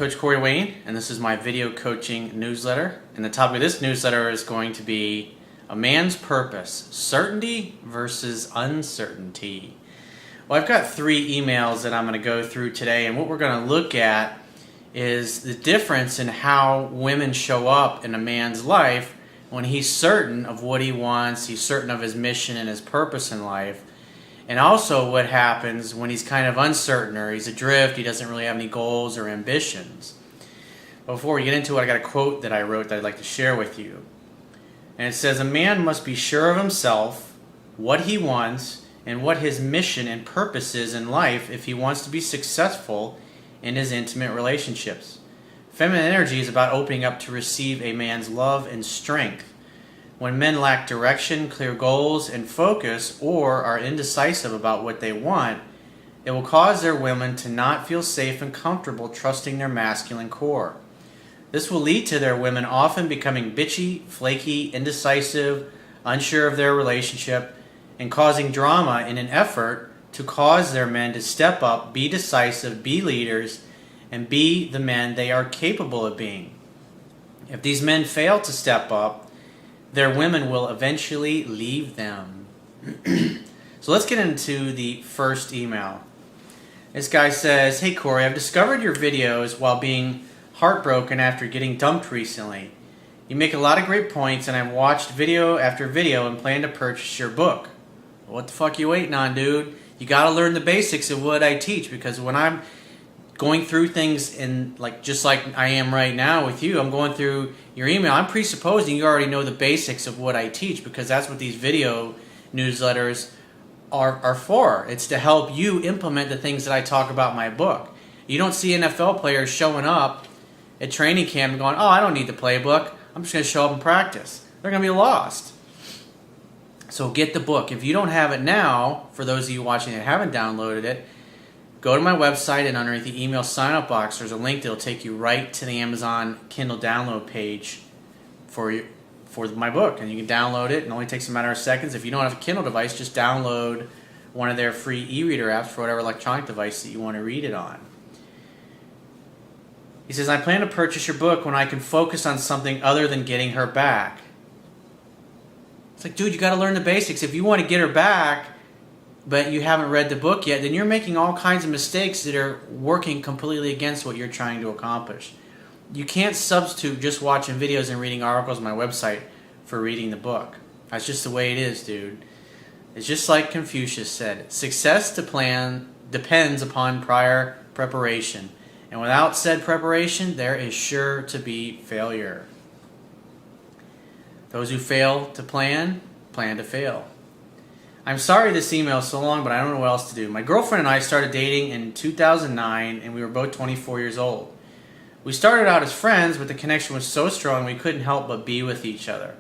Coach Corey Wayne, and this is my video coaching newsletter. And the topic of this newsletter is going to be a man's purpose, certainty versus uncertainty. Well, I've got 3 emails that I'm going to go through today, and what we're going to look at is the difference in how women show up in a man's life when he's certain of what he wants, he's certain of his mission and his purpose in life, and also what happens when he's kind of uncertain or he's adrift, he doesn't really have any goals or ambitions. But before we get into it, I got a quote that I wrote that I'd like to share with you. And it says, "A man must be sure of himself, what he wants, and what his mission and purpose is in life if he wants to be successful in his intimate relationships. Feminine energy is about opening up to receive a man's love and strength. When men lack direction, clear goals, and focus, or are indecisive about what they want, it will cause their women to not feel safe and comfortable trusting their masculine core. This will lead to their women often becoming bitchy, flaky, indecisive, unsure of their relationship, and causing drama in an effort to cause their men to step up, be decisive, be leaders, and be the men they are capable of being. If these men fail to step up, their women will eventually leave them." So let's get into the first email. This guy says, "Hey Corey, I've discovered your videos while being heartbroken after getting dumped recently. You make a lot of great points, and I've watched video after video and plan to purchase your book." What the fuck you waiting on, dude? You gotta learn the basics of what I teach, because when I'm going through things in just like I am right now with you, I'm going through your email, I'm presupposing you already know the basics of what I teach, because that's what these video newsletters are for. It's to help you implement the things that I talk about in my book. You don't see NFL players showing up at training camp and going, "Oh, I don't need the playbook, I'm just going to show up and practice." They're going to be lost. So get the book. If you don't have it now, for those of you watching that haven't downloaded it, go to my website, and underneath the email sign-up box, there's a link that will take you right to the Amazon Kindle download page for my book. And you can download it. It only takes a matter of seconds. If you don't have a Kindle device, just download one of their free e-reader apps for whatever electronic device that you want to read it on. He says, "I plan to purchase your book when I can focus on something other than getting her back." It's like, dude, you got to learn the basics. If you want to get her back, but you haven't read the book yet, then you're making all kinds of mistakes that are working completely against what you're trying to accomplish. You can't substitute just watching videos and reading articles on my website for reading the book. That's just the way it is, dude. It's just like Confucius said, "Success to plan depends upon prior preparation. And without said preparation, there is sure to be failure. Those who fail to plan to fail." I'm sorry this email is so long, but I don't know what else to do. My girlfriend and I started dating in 2009, and we were both 24 years old. We started out as friends, but the connection was so strong we couldn't help but be with each other.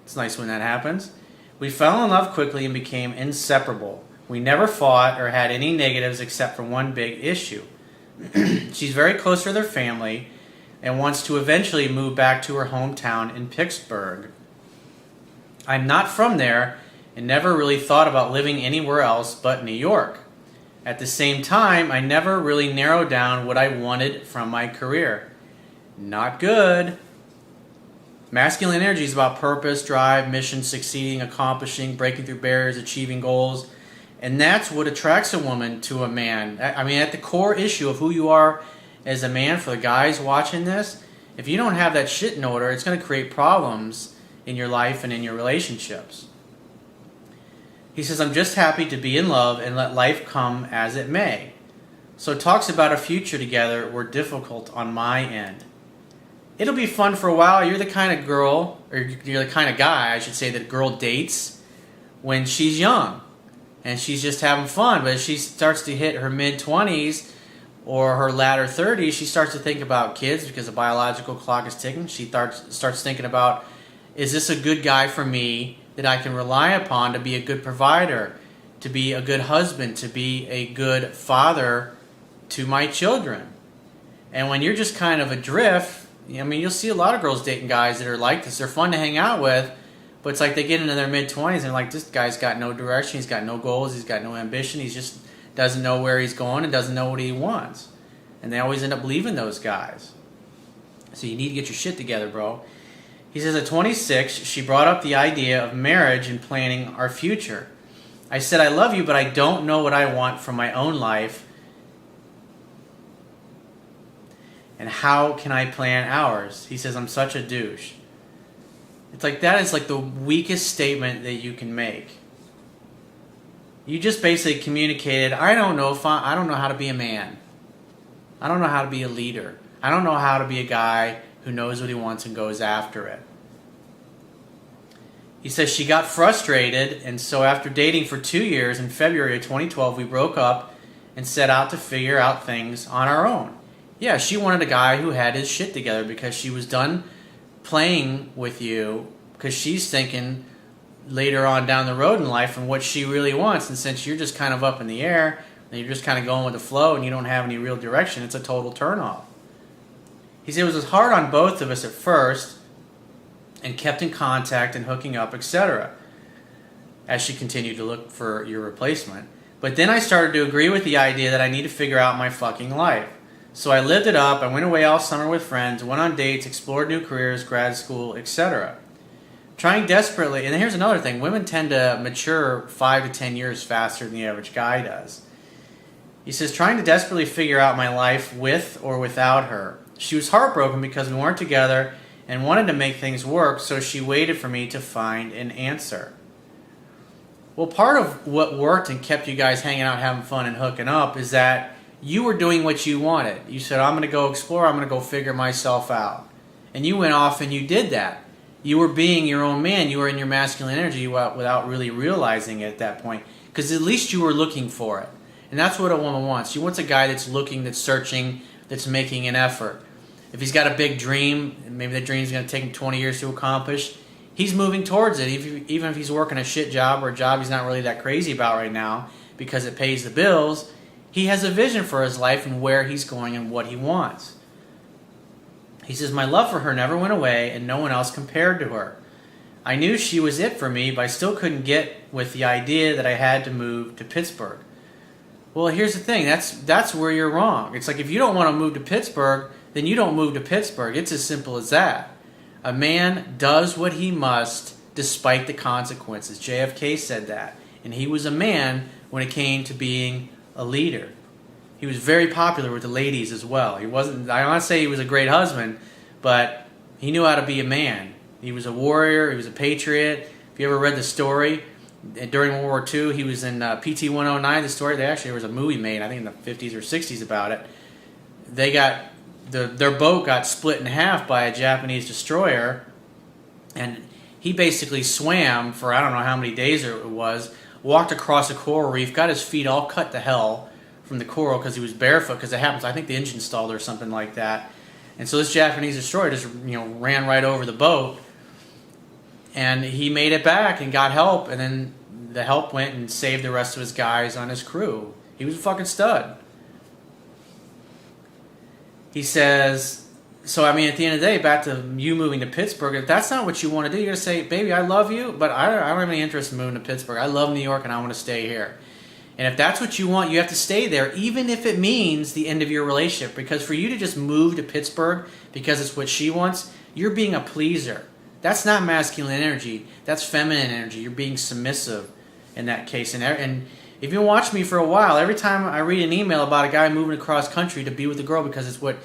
It's nice when that happens. We fell in love quickly and became inseparable. We never fought or had any negatives except for one big issue. She's very close to their family and wants to eventually move back to her hometown in Pittsburgh. I'm not from there and never really thought about living anywhere else but New York. At the same time, I never really narrowed down what I wanted from my career. Not good. Masculine energy is about purpose, drive, mission, succeeding, accomplishing, breaking through barriers, achieving goals. And that's what attracts a woman to a man. I mean, at the core issue of who you are as a man, for the guys watching this, if you don't have that shit in order, it's going to create problems in your life and in your relationships. He says, "I'm just happy to be in love and let life come as it may. So talks about a future together were difficult on my end. It'll be fun for a while. You're the kind of girl, or you're the kind of guy, I should say, that a girl dates when she's young and she's just having fun. But as she starts to hit her mid-20s or her latter 30s, she starts to think about kids because the biological clock is ticking. She starts thinking about, is this a good guy for me that I can rely upon to be a good provider, to be a good husband, to be a good father to my children?" And when you're just kind of adrift, I mean, you'll see a lot of girls dating guys that are like this. They're fun to hang out with, but it's like they get into their mid-20s and like, this guy's got no direction, he's got no goals, he's got no ambition, he just doesn't know where he's going and doesn't know what he wants. And they always end up leaving those guys. So you need to get your shit together, bro. He says, at 26, she brought up the idea of marriage and planning our future. I said, I love you, but I don't know what I want from my own life. And how can I plan ours? He says, I'm such a douche. It's like, that is like the weakest statement that you can make. You just basically communicated, I don't know how to be a man. I don't know how to be a leader. I don't know how to be a guy who knows what he wants and goes after it. He says she got frustrated, and so after dating for 2 years, in February of 2012, we broke up and set out to figure out things on our own. Yeah, she wanted a guy who had his shit together because she was done playing with you, because she's thinking later on down the road in life and what she really wants. And since you're just kind of up in the air and you're just kind of going with the flow and you don't have any real direction, it's a total turnoff. He said it was hard on both of us at first and kept in contact and hooking up, etc., as she continued to look for your replacement. But then I started to agree with the idea that I need to figure out my fucking life. So I lived it up. I went away all summer with friends, went on dates, explored new careers, grad school, etc. Trying desperately, and here's another thing, women tend to mature 5 to 10 years faster than the average guy does. He says, trying to desperately figure out my life with or without her. She was heartbroken because we weren't together and wanted to make things work, so she waited for me to find an answer. Well, part of what worked and kept you guys hanging out, having fun, and hooking up is that you were doing what you wanted. You said, I'm going to go explore, I'm going to go figure myself out. And you went off and you did that. You were being your own man. You were in your masculine energy without really realizing it at that point. Because at least you were looking for it. And that's what a woman wants. She wants a guy that's looking, that's searching, that's making an effort. If he's got a big dream, and maybe the dream's going to take him 20 years to accomplish, he's moving towards it. Even if he's working a shit job or a job he's not really that crazy about right now because it pays the bills, he has a vision for his life and where he's going and what he wants. He says, my love for her never went away and no one else compared to her. I knew she was it for me, but I still couldn't get with the idea that I had to move to Pittsburgh. Well, here's the thing. That's where you're wrong. It's like if you don't want to move to Pittsburgh, then you don't move to Pittsburgh. It's as simple as that. A man does what he must despite the consequences. JFK said that. And he was a man when it came to being a leader. He was very popular with the ladies as well. I want to say he was a great husband, but he knew how to be a man. He was a warrior. He was a patriot. If you ever read the story, during World War II, he was in PT 109, the story. There was a movie made, I think in the 50s or 60s about it. Their boat got split in half by a Japanese destroyer, and he basically swam for I don't know how many days it was, walked across a coral reef, got his feet all cut to hell from the coral because he was barefoot, because it happens, I think the engine stalled or something like that. And so this Japanese destroyer just ran right over the boat, and he made it back and got help, and then the help went and saved the rest of his guys on his crew. He was a fucking stud. He says, so I mean, at the end of the day, back to you moving to Pittsburgh, if that's not what you want to do, you're going to say, baby, I love you, but I don't have any interest in moving to Pittsburgh. I love New York and I want to stay here. And if that's what you want, you have to stay there, even if it means the end of your relationship. Because for you to just move to Pittsburgh because it's what she wants, you're being a pleaser. That's not masculine energy. That's feminine energy. You're being submissive in that case. And if you watch me for a while, every time I read an email about a guy moving across country to be with a girl because it's what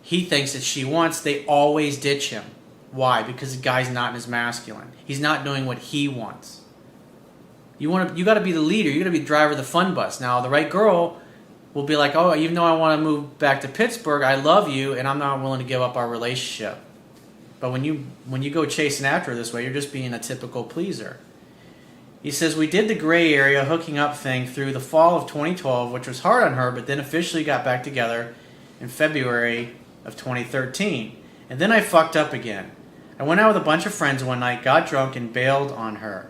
he thinks that she wants, they always ditch him. Why? Because the guy's not in his masculine. He's not doing what he wants. You got to be the leader. You got to be the driver of the fun bus. Now, the right girl will be like, oh, even though I want to move back to Pittsburgh, I love you, and I'm not willing to give up our relationship. But when you go chasing after her this way, you're just being a typical pleaser. He says, we did the gray area hooking up thing through the fall of 2012, which was hard on her, but then officially got back together in February of 2013. And then I fucked up again. I went out with a bunch of friends one night, got drunk, and bailed on her.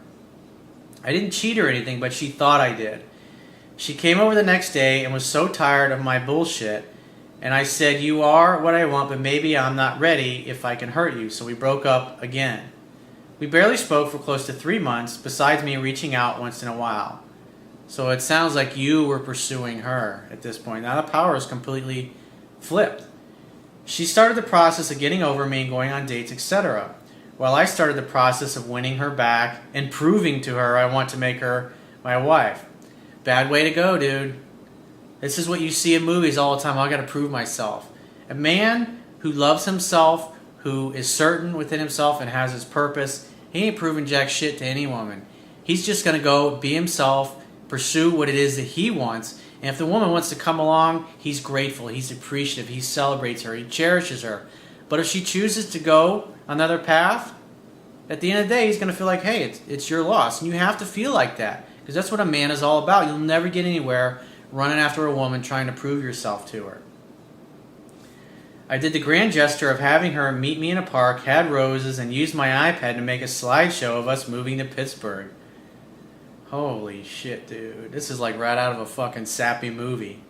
I didn't cheat or anything, but she thought I did. She came over the next day and was so tired of my bullshit, and I said, you are what I want, but maybe I'm not ready if I can hurt you. So we broke up again. We barely spoke for close to 3 months, besides me reaching out once in a while. So it sounds like you were pursuing her at this point. Now the power is completely flipped. She started the process of getting over me and going on dates, etc. While I started the process of winning her back and proving to her I want to make her my wife. Bad way to go, dude. This is what you see in movies all the time. I gotta prove myself. A man who loves himself, who is certain within himself and has his purpose, he ain't proving jack shit to any woman. He's just gonna go be himself, pursue what it is that he wants. And if the woman wants to come along, he's grateful, he's appreciative, he celebrates her, he cherishes her. But if she chooses to go another path, at the end of the day, he's going to feel like, hey, it's your loss. And you have to feel like that, because that's what a man is all about. You'll never get anywhere running after a woman trying to prove yourself to her. I did the grand gesture of having her meet me in a park, had roses, and used my iPad to make a slideshow of us moving to Pittsburgh. Holy shit, dude. This is like right out of a fucking sappy movie.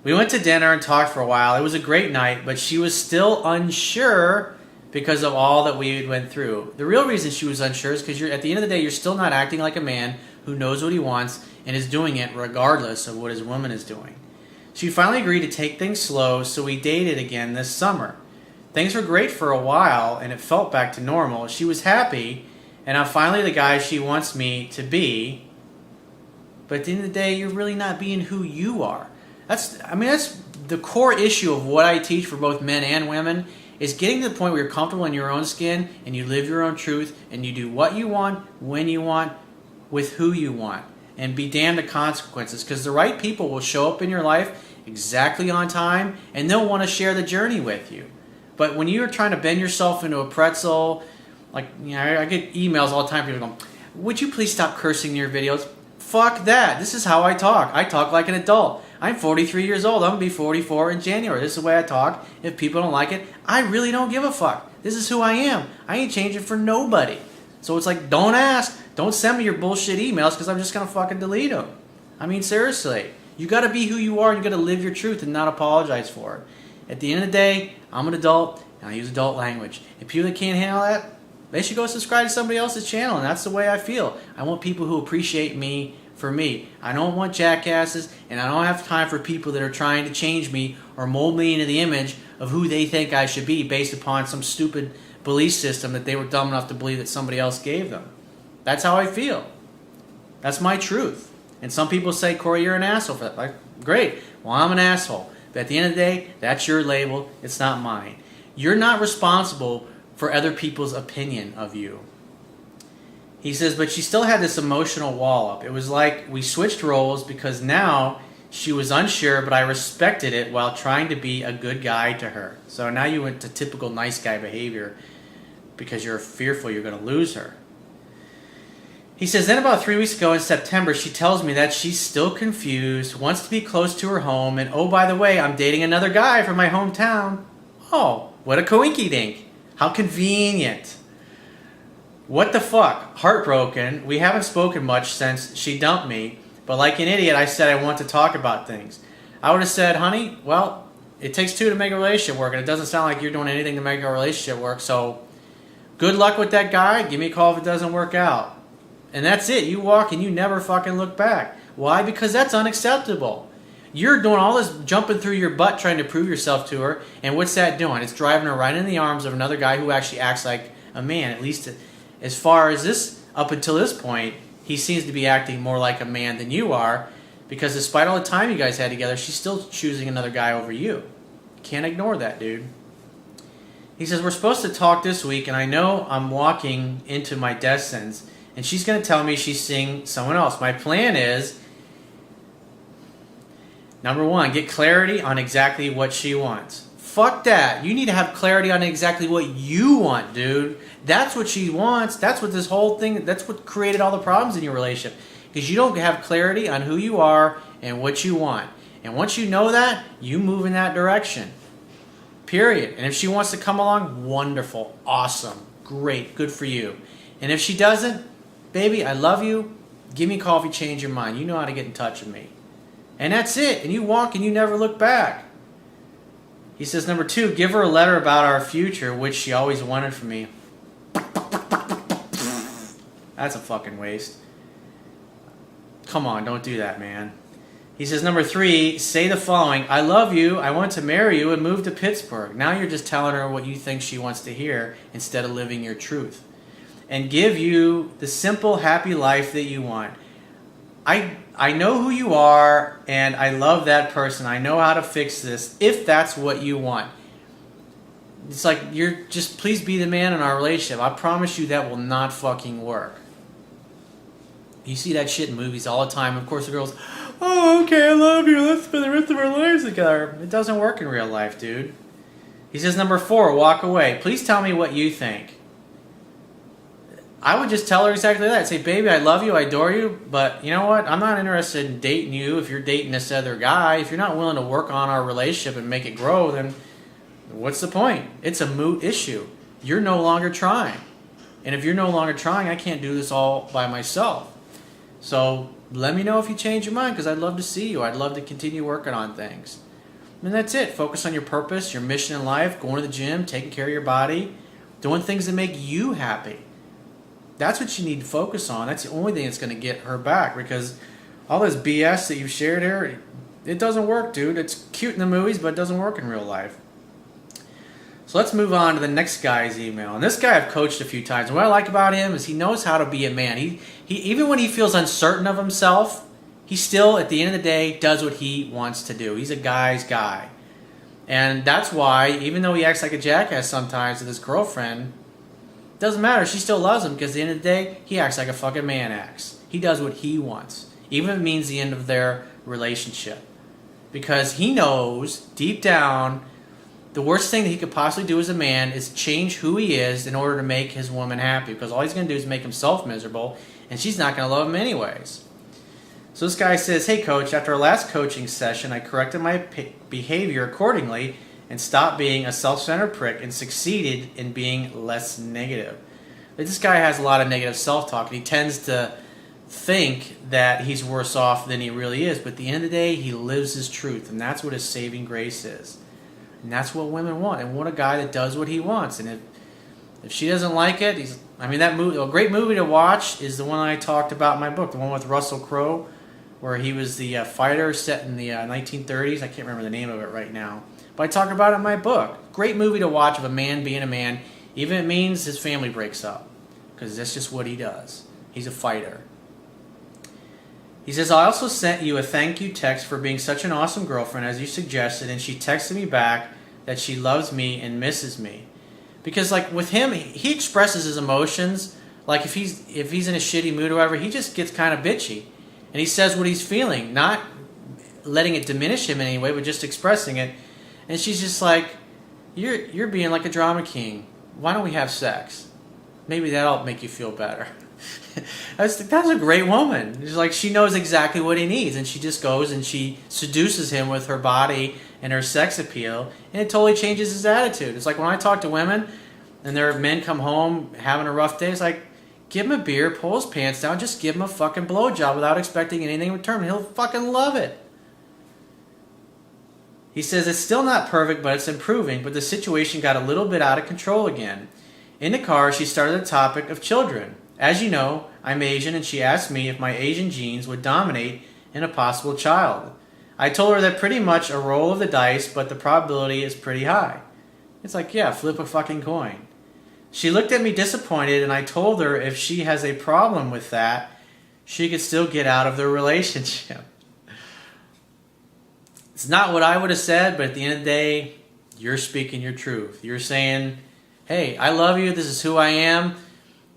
We went to dinner and talked for a while. It was a great night, but she was still unsure because of all that we went through. The real reason she was unsure is because at the end of the day, you're still not acting like a man who knows what he wants and is doing it regardless of what his woman is doing. She finally agreed to take things slow, so we dated again this summer. Things were great for a while, and it felt back to normal. She was happy, and I'm finally the guy she wants me to be. But at the end of the day, you're really not being who you are. That's the core issue of what I teach for both men and women, is getting to the point where you're comfortable in your own skin and you live your own truth and you do what you want, when you want, with who you want. And be damned the consequences, because the right people will show up in your life exactly on time and they'll want to share the journey with you. But when you're trying to bend yourself into a pretzel, like, you know, I get emails all the time, people going, would you please stop cursing in your videos? Fuck that. This is how I talk. I talk like an adult. I'm 43 years old. I'm going to be 44 in January. This is the way I talk. If people don't like it, I really don't give a fuck. This is who I am. I ain't changing for nobody. So it's like, don't ask. Don't send me your bullshit emails, because I'm just going to fucking delete them. I mean, seriously. You got to be who you are, and you got to live your truth and not apologize for it. At the end of the day, I'm an adult, and I use adult language. If people that can't handle that, they should go subscribe to somebody else's channel, and that's the way I feel. I want people who appreciate me for me. I don't want jackasses, and I don't have time for people that are trying to change me or mold me into the image of who they think I should be based upon some stupid belief system that they were dumb enough to believe that somebody else gave them. That's how I feel. That's my truth. And some people say, Corey, you're an asshole for that. Like, great. Well, I'm an asshole. But at the end of the day, that's your label. It's not mine. You're not responsible for other people's opinion of you. He says, but she still had this emotional wall up. It was like we switched roles, because now she was unsure, but I respected it while trying to be a good guy to her. So now you went to typical nice guy behavior because you're fearful you're going to lose her. He says, then about 3 weeks ago in September, she tells me that she's still confused, wants to be close to her home, and oh, by the way, I'm dating another guy from my hometown. Oh, what a coinky-dink. How convenient. What the fuck? Heartbroken. We haven't spoken much since she dumped me, but like an idiot, I said I want to talk about things. I would have said, honey, well, it takes two to make a relationship work, and it doesn't sound like you're doing anything to make a relationship work, so good luck with that guy. Give me a call if it doesn't work out. And that's it. You walk and you never fucking look back. Why? Because that's unacceptable. You're doing all this jumping through your butt trying to prove yourself to her, and what's that doing? It's driving her right in the arms of another guy who actually acts like a man. At least as far as this, up until this point, he seems to be acting more like a man than you are, because despite all the time you guys had together, she's still choosing another guy over you. Can't ignore that, dude. He says, we're supposed to talk this week, and I know I'm walking into my death sentence, and she's going to tell me she's seeing someone else. My plan is, number one, get clarity on exactly what she wants. Fuck that. You need to have clarity on exactly what you want, dude. That's what she wants. That's what this whole thing, that's what created all the problems in your relationship. Because you don't have clarity on who you are and what you want. And once you know that, you move in that direction. Period. And if she wants to come along, wonderful, awesome, great, good for you. And if she doesn't, baby, I love you. Give me a call if you change your mind. You know how to get in touch with me. And that's it. And you walk and you never look back. He says, number two, give her a letter about our future, which she always wanted from me. That's a fucking waste. Come on, don't do that, man. He says, number 3, say the following: I love you, I want to marry you, and move to Pittsburgh. Now you're just telling her what you think she wants to hear instead of living your truth. And give you the simple, happy life that you want. I know who you are, and I love that person. I know how to fix this, if that's what you want. It's like, please be the man in our relationship. I promise you that will not fucking work. You see that shit in movies all the time. Of course, the girl's, oh, okay, I love you. Let's spend the rest of our lives together. It doesn't work in real life, dude. He says, number 4, walk away. Please tell me what you think. I would just tell her exactly that. I'd say, baby, I love you, I adore you, but you know what? I'm not interested in dating you if you're dating this other guy. If you're not willing to work on our relationship and make it grow, then what's the point? It's a moot issue. You're no longer trying. And if you're no longer trying, I can't do this all by myself. So let me know if you change your mind, because I'd love to see you. I'd love to continue working on things. And that's it. Focus on your purpose, your mission in life, going to the gym, taking care of your body, doing things that make you happy. That's what you need to focus on. That's the only thing that's going to get her back, because all this BS that you've shared here, it doesn't work, dude. It's cute in the movies, but it doesn't work in real life. So let's move on to the next guy's email. And this guy I've coached a few times. And what I like about him is he knows how to be a man. He even when he feels uncertain of himself, he still, at the end of the day, does what he wants to do. He's a guy's guy. And that's why, even though he acts like a jackass sometimes with his girlfriend, doesn't matter. She still loves him, because at the end of the day, he acts like a fucking man acts. He does what he wants, even if it means the end of their relationship. Because he knows, deep down, the worst thing that he could possibly do as a man is change who he is in order to make his woman happy. Because all he's going to do is make himself miserable, and she's not going to love him anyways. So this guy says, hey coach, after our last coaching session, I corrected my behavior accordingly and stopped being a self-centered prick and succeeded in being less negative. But this guy has a lot of negative self-talk, and he tends to think that he's worse off than he really is. But at the end of the day, he lives his truth, and that's what his saving grace is. And that's what women want. And want a guy that does what he wants. And if she doesn't like it, that movie, a great movie to watch is the one I talked about in my book, the one with Russell Crowe, where he was the fighter set in the 1930s. I can't remember the name of it right now. But I talk about it in my book. Great movie to watch of a man being a man, even if it means his family breaks up. Because that's just what he does. He's a fighter. He says, I also sent you a thank you text for being such an awesome girlfriend as you suggested, and she texted me back that she loves me and misses me. Because like with him, he expresses his emotions. Like if he's in a shitty mood or whatever, he just gets kind of bitchy. And he says what he's feeling, not letting it diminish him in any way, but just expressing it. And she's just like, you're being like a drama king. Why don't we have sex? Maybe that'll make you feel better. That's a great woman. It's like she knows exactly what he needs, and she just goes and she seduces him with her body and her sex appeal, and it totally changes his attitude. It's like when I talk to women and their men come home having a rough day, it's like, give him a beer, pull his pants down, just give him a fucking blowjob without expecting anything in return. He'll fucking love it. He says, it's still not perfect, but it's improving, but the situation got a little bit out of control again. In the car, she started the topic of children. As you know, I'm Asian, and she asked me if my Asian genes would dominate in a possible child. I told her that pretty much a roll of the dice, but the probability is pretty high. It's like, yeah, flip a fucking coin. She looked at me disappointed, and I told her if she has a problem with that, she could still get out of the relationship. It's not what I would have said, but at the end of the day, you're speaking your truth. You're saying, hey, I love you, this is who I am.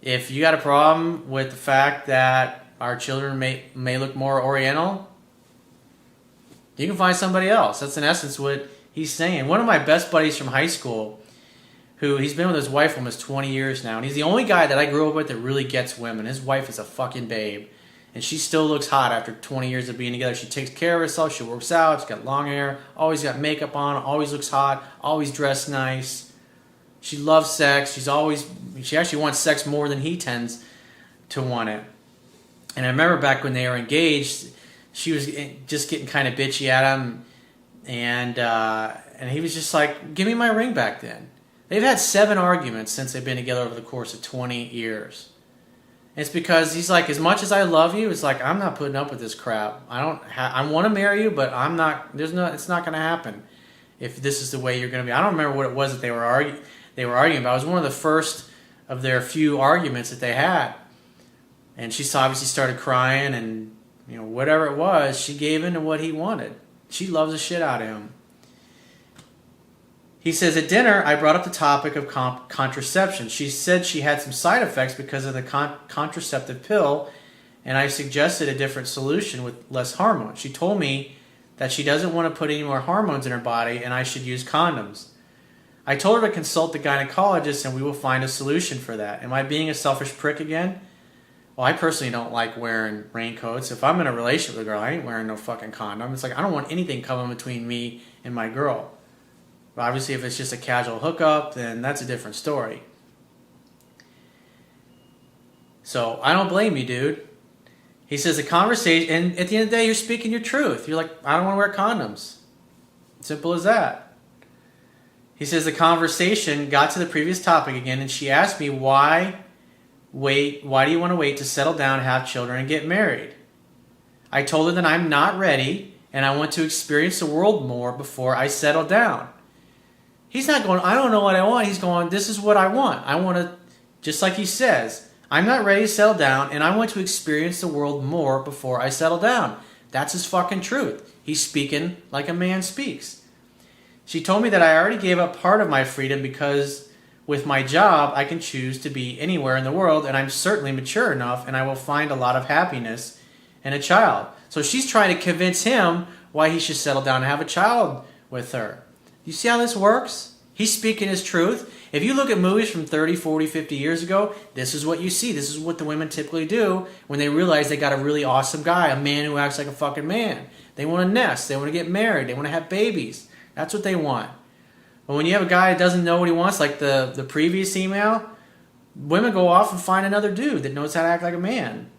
If you got a problem with the fact that our children may look more Oriental, you can find somebody else. That's in essence what he's saying. One of my best buddies from high school, he's been with his wife almost 20 years now, and he's the only guy that I grew up with that really gets women. His wife is a fucking babe, and she still looks hot after 20 years of being together. She takes care of herself, she works out, she's got long hair, always got makeup on, always looks hot, always dressed nice. She loves sex. She actually wants sex more than he tends to want it. And I remember back when they were engaged, she was just getting kind of bitchy at him, and he was just like, give me my ring back then. They've had 7 arguments since they've been together over the course of 20 years. It's because he's like, as much as I love you, it's like, I'm not putting up with this crap. I want to marry you, but I'm not. It's not going to happen if this is the way you're going to be. I don't remember what it was that they were arguing about. It was one of the first of their few arguments that they had, and she obviously started crying, and whatever it was, she gave in to what he wanted. She loves the shit out of him. He says, at dinner, I brought up the topic of contraception. She said she had some side effects because of the contraceptive pill, and I suggested a different solution with less hormones. She told me that she doesn't want to put any more hormones in her body and I should use condoms. I told her to consult the gynecologist and we will find a solution for that. Am I being a selfish prick again? Well, I personally don't like wearing raincoats. If I'm in a relationship with a girl, I ain't wearing no fucking condom. It's like, I don't want anything coming between me and my girl. But obviously, if it's just a casual hookup, then that's a different story. So, I don't blame you, dude. He says the conversation, and at the end of the day, you're speaking your truth. You're like, I don't want to wear condoms. Simple as that. He says the conversation got to the previous topic again, and she asked me, why do you want to wait to settle down, have children, and get married? I told her that I'm not ready, and I want to experience the world more before I settle down. He's not going, I don't know what I want. He's going, this is what I want. I want to, just like he says, I'm not ready to settle down, and I want to experience the world more before I settle down. That's his fucking truth. He's speaking like a man speaks. She told me that I already gave up part of my freedom because with my job, I can choose to be anywhere in the world, and I'm certainly mature enough, and I will find a lot of happiness in a child. So she's trying to convince him why he should settle down and have a child with her. You see how this works? He's speaking his truth. If you look at movies from 30, 40, 50 years ago, this is what you see. This is what the women typically do when they realize they got a really awesome guy, a man who acts like a fucking man. They want to nest. They want to get married. They want to have babies. That's what they want. But when you have a guy that doesn't know what he wants, like the previous email, women go off and find another dude that knows how to act like a man.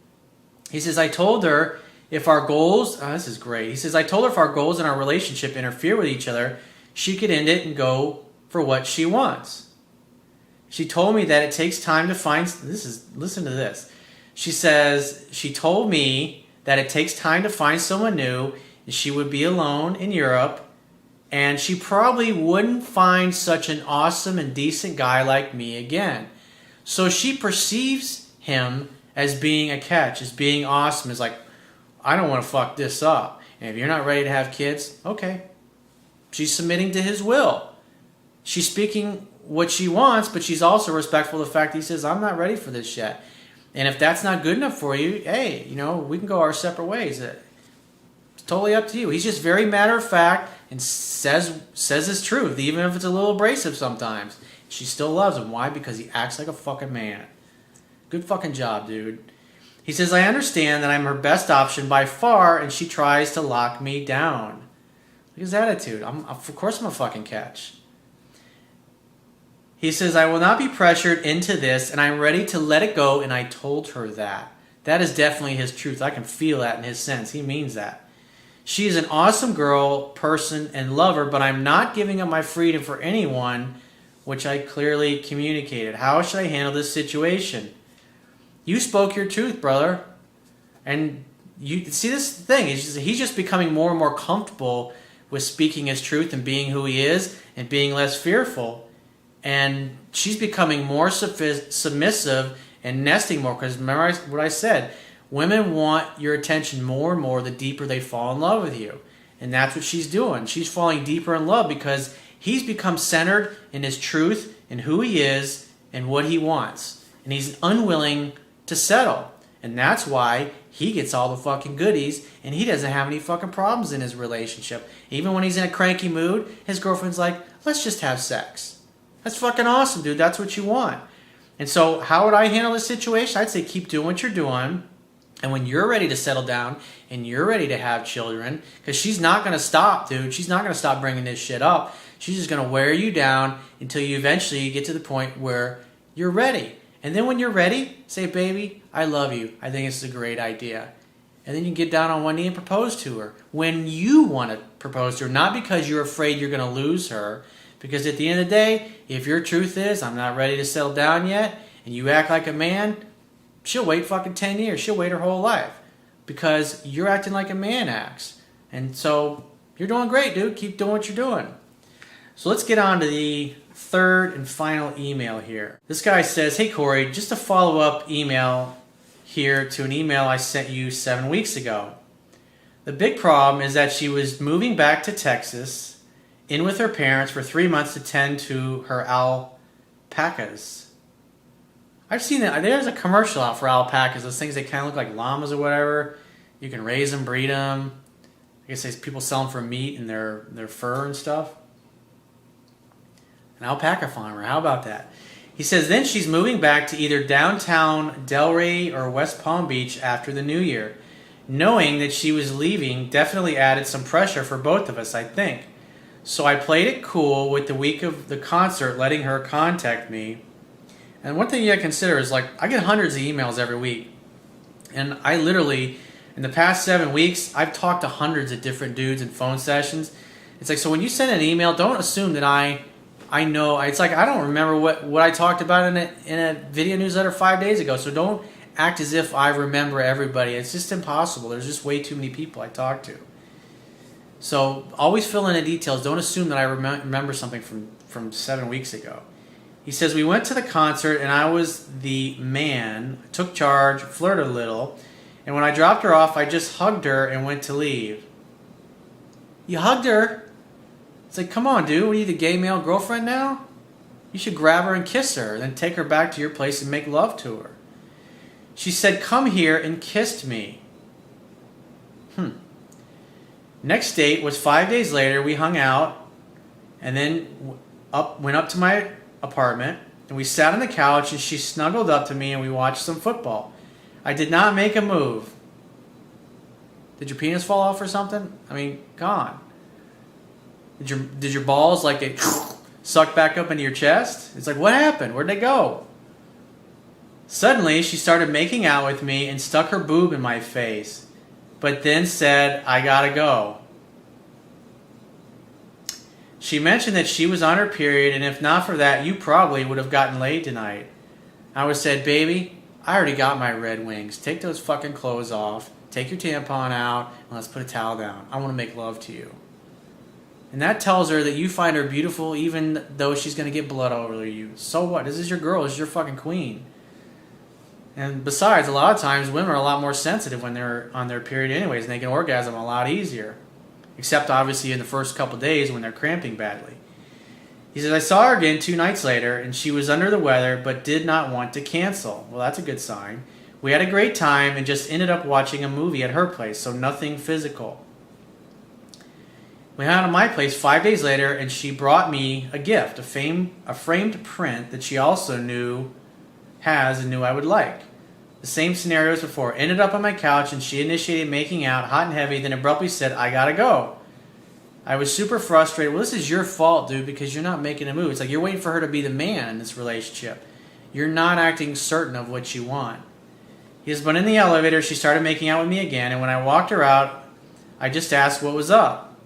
He says, I told her if our goals, this is great. He says, I told her if our goals in our relationship interfere with each other, she could end it and go for what she wants. She told me that it takes time to find, listen to this. She says, she told me that it takes time to find someone new, and she would be alone in Europe, and she probably wouldn't find such an awesome and decent guy like me again. So she perceives him as being a catch, as being awesome, as like, I don't want to fuck this up. And if you're not ready to have kids, okay. She's submitting to his will. She's speaking what she wants, but she's also respectful of the fact that he says, I'm not ready for this yet. And if that's not good enough for you, hey, we can go our separate ways. It's totally up to you. He's just very matter of fact and says his truth, even if it's a little abrasive sometimes. She still loves him. Why? Because he acts like a fucking man. Good fucking job, dude. He says, I understand that I'm her best option by far, and she tries to lock me down. Look at his attitude. Of course I'm a fucking catch. He says, I will not be pressured into this, and I'm ready to let it go, and I told her that. That is definitely his truth. I can feel that in his sense. He means that. She is an awesome girl, person, and lover, but I'm not giving up my freedom for anyone, which I clearly communicated. How should I handle this situation? You spoke your truth, brother. And you see, this thing, he's just becoming more and more comfortable with speaking his truth and being who he is and being less fearful. And she's becoming more submissive and nesting more. Because remember what I said, women want your attention more and more the deeper they fall in love with you. And that's what she's doing. She's falling deeper in love because he's become centered in his truth and who he is and what he wants. And he's unwilling to settle. And that's why he gets all the fucking goodies and he doesn't have any fucking problems in his relationship. Even when he's in a cranky mood, his girlfriend's like, let's just have sex. That's fucking awesome, dude. That's what you want. And so how would I handle this situation? I'd say keep doing what you're doing. And when you're ready to settle down and you're ready to have children, because she's not going to stop, dude. She's not going to stop bringing this shit up. She's just going to wear you down until you eventually get to the point where you're ready. And then when you're ready, say, baby, I love you. I think it's a great idea. And then you get down on one knee and propose to her when you want to propose to her, not because you're afraid you're going to lose her. Because at the end of the day, if your truth is, I'm not ready to settle down yet, and you act like a man, she'll wait fucking 10 years. She'll wait her whole life because you're acting like a man acts. And so you're doing great, dude. Keep doing what you're doing. So let's get on to the third and final email here. This guy says, hey Corey, just a follow-up email here to an email I sent you 7 weeks ago. The big problem is that she was moving back to Texas in with her parents for 3 months to tend to her alpacas. I've seen that. There's a commercial out for alpacas. Those things, they kind of look like llamas or whatever. You can raise them, breed them. I guess there's people sell them for meat and their fur and stuff. An alpaca farmer, how about that? He says, then she's moving back to either downtown Delray or West Palm Beach after the new year. Knowing that she was leaving definitely added some pressure for both of us, I think. So I played it cool with the week of the concert, letting her contact me. And one thing you gotta consider is, like, I get hundreds of emails every week. And I literally, in the past 7 weeks, I've talked to hundreds of different dudes in phone sessions. It's like, so when you send an email, don't assume that I know. It's like, I don't remember what I talked about in a video newsletter 5 days ago. So don't act as if I remember everybody. It's just impossible. There's just way too many people I talk to. So always fill in the details. Don't assume that I remember something from 7 weeks ago. He says, we went to the concert and I was the man, took charge, flirted a little, and when I dropped her off, I just hugged her and went to leave. You hugged her? It's like, come on, dude. What are you, the gay male girlfriend now? You should grab her and kiss her, then take her back to your place and make love to her. She said, come here, and kissed me. Next date was 5 days later. We hung out and then went up to my apartment and we sat on the couch and she snuggled up to me and we watched some football. I did not make a move. Did your penis fall off or something? I mean, gone. Did your balls, like, they suck back up into your chest? It's like, what happened? Where'd they go? Suddenly, she started making out with me and stuck her boob in my face, but then said, I gotta go. She mentioned that she was on her period, and if not for that, you probably would have gotten laid tonight. I was said, baby, I already got my Red Wings. Take those fucking clothes off, take your tampon out, and let's put a towel down. I want to make love to you. And that tells her that you find her beautiful even though she's going to get blood all over you. So what? This is your girl. This is your fucking queen. And besides, a lot of times women are a lot more sensitive when they're on their period anyways, and they can orgasm a lot easier. Except obviously in the first couple days when they're cramping badly. He says, I saw her again 2 nights later, and she was under the weather but did not want to cancel. Well, that's a good sign. We had a great time and just ended up watching a movie at her place, so nothing physical. We went out at my place 5 days later, and she brought me a gift, a framed print that she also knew I would like. The same scenario as before. Ended up on my couch, and she initiated making out, hot and heavy, then abruptly said, I gotta go. I was super frustrated. Well, this is your fault, dude, because you're not making a move. It's like you're waiting for her to be the man in this relationship. You're not acting certain of what you want. He says, but in the elevator, she started making out with me again, and when I walked her out, I just asked what was up.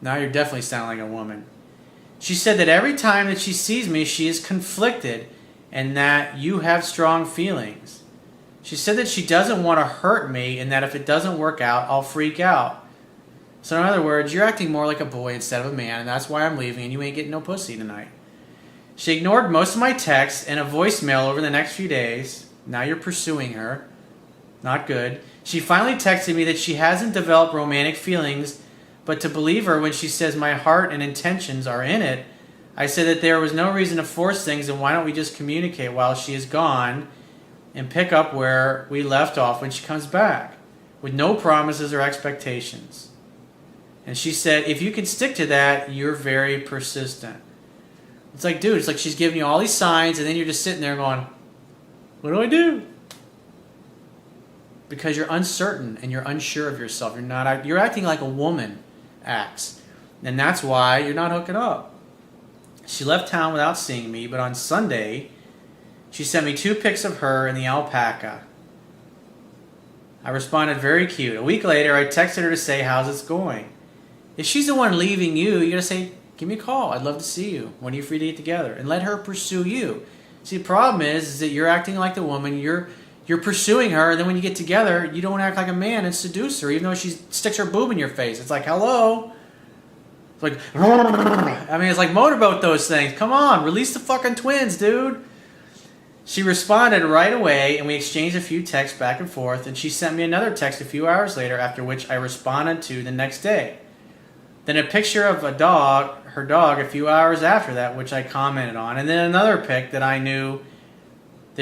Now you're definitely sounding like a woman. She said that every time that she sees me, she is conflicted and that you have strong feelings. She said that she doesn't want to hurt me and that if it doesn't work out, I'll freak out. So in other words, you're acting more like a boy instead of a man, and that's why I'm leaving and you ain't getting no pussy tonight. She ignored most of my texts and a voicemail over the next few days. Now you're pursuing her. Not good. She finally texted me that she hasn't developed romantic feelings, but to believe her when she says my heart and intentions are in it, I said that there was no reason to force things and why don't we just communicate while she is gone and pick up where we left off when she comes back, with no promises or expectations. And she said, if you can stick to that, you're very persistent. It's like, dude, it's like she's giving you all these signs and then you're just sitting there going, what do I do? Because you're uncertain and you're unsure of yourself. You're acting like a woman acts. And that's why you're not hooking up. She left town without seeing me, but on Sunday, she sent me 2 pics of her and the alpaca. I responded, very cute. A week later, I texted her to say, how's it going? If she's the one leaving you, you're going to say, give me a call. I'd love to see you. When are you free to get together? And let her pursue you. See, the problem is that you're acting like the woman. You're You're pursuing her, and then when you get together, you don't act like a man and seduce her, even though she sticks her boob in your face. It's like, hello? It's like, I mean, it's like motorboat those things. Come on, release the fucking twins, dude. She responded right away, and we exchanged a few texts back and forth, and she sent me another text a few hours later, after which I responded to the next day. Then a picture of her dog, a few hours after that, which I commented on, and then another pic that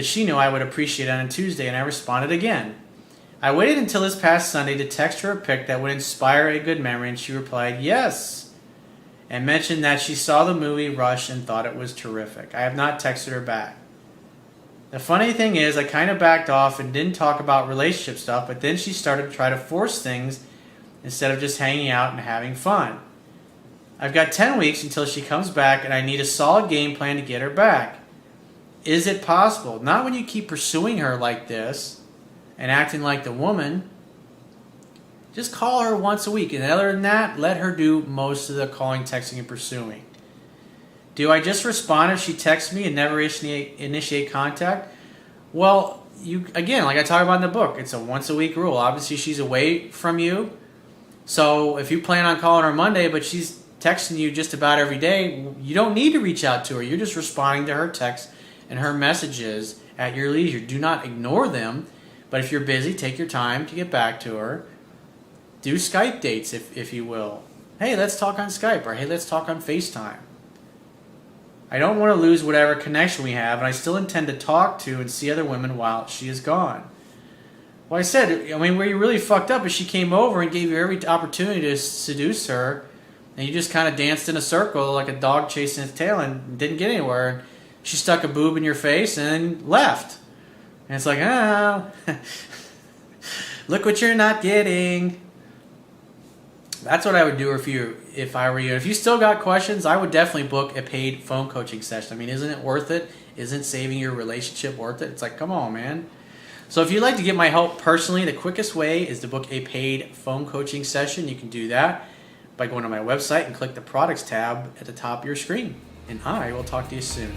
she knew I would appreciate on a Tuesday, and I responded again. I waited until this past Sunday to text her a pic that would inspire a good memory, and she replied yes, and mentioned that she saw the movie Rush and thought it was terrific. I have not texted her back. The funny thing is, I kind of backed off and didn't talk about relationship stuff, but then she started to try to force things instead of just hanging out and having fun. I've got 10 weeks until she comes back, and I need a solid game plan to get her back. Is it possible? Not when you keep pursuing her like this and acting like the woman. Just call her once a week, and other than that, let her do most of the calling, texting, and pursuing. Do I just respond if she texts me and never initiate contact? Well, again, like I talk about in the book, it's a once a week rule. Obviously, she's away from you. So if you plan on calling her Monday, but she's texting you just about every day, you don't need to reach out to her. You're just responding to her texts and her messages at your leisure. Do not ignore them, but if you're busy, take your time to get back to her. Do Skype dates, if you will. Hey, let's talk on Skype, or hey, let's talk on FaceTime. I don't want to lose whatever connection we have, and I still intend to talk to and see other women while she is gone. Well, I said, where you really fucked up is she came over and gave you every opportunity to seduce her, and you just kind of danced in a circle like a dog chasing its tail and didn't get anywhere. She stuck a boob in your face and left. And it's like, look what you're not getting. That's what I would do if I were you. If you still got questions, I would definitely book a paid phone coaching session. I mean, isn't it worth it? Isn't saving your relationship worth it? It's like, come on, man. So if you'd like to get my help personally, the quickest way is to book a paid phone coaching session. You can do that by going to my website and click the products tab at the top of your screen. And I will talk to you soon.